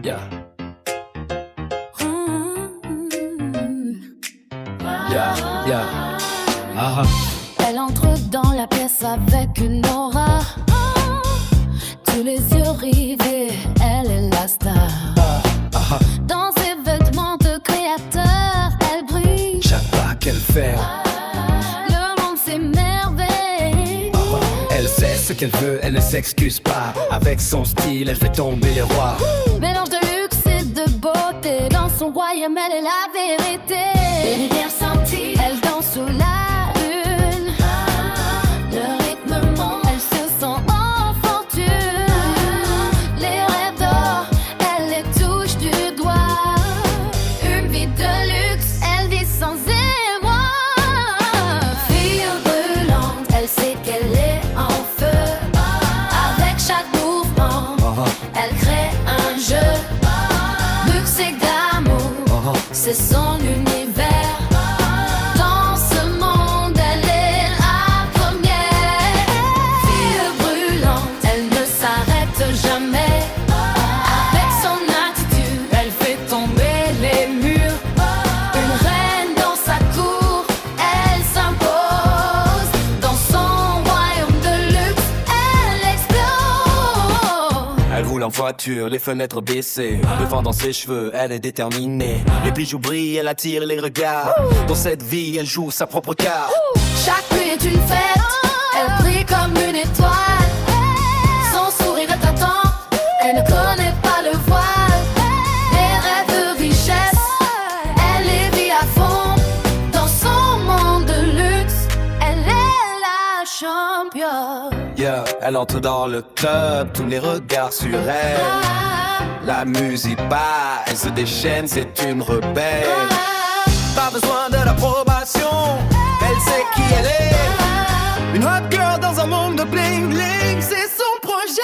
Yeah. Yeah, yeah. Ah. Elle entre dans la pièce avec une aura. Tous les yeux rivés, elle est la star. Dans ses vêtements de créateur, elle brille. Chaque pas qu'elle fait, Le monde s'émerveille. elle sait ce qu'elle veut, elle ne s'excuse pas. Avec son style, elle fait tomber les rois. Mélange de luxe et de beauté. Dans son royaume, elle est la vérité. Et bien sentie, elle danse sous la lune. Le rythme monte, elle se sent en fortune. Les rêves d'or, elle les touche du doigt. Une vie de luxe, elle vit sans émoi. Fille brûlante, elle sait qu'elle est en feu. Avec chaque mouvement, elle crée un jeu. Luxe et glamour, c'est son univers. Dans ce monde, elle est la première. Fille brûlante, elle ne s'arrête jamais. Avec son attitude, elle fait tomber les murs. Une reine dans sa cour, elle s'impose. Dans son royaume de luxe, elle explose. Elle roule en voiture, les fenêtres baissées. Le vent dans ses cheveux, elle est déterminée. Les bijoux brillent, elle attire les regards. Dans cette vie, elle joue sa propre carte. Chaque nuit est une fête, elle brille comme une étoile. Son sourire est un temps, elle ne connaît pas le voile. Les rêves de richesse, elle les vit à fond. Dans son monde de luxe, elle est la championne. Yeah, elle entre dans le club, tous les regards sur elle. La musique bat, elle se déchaîne, c'est une rebelle. Pas besoin de l'approbation, elle sait qui elle est. Une hot girl dans un monde de bling bling, c'est son projet.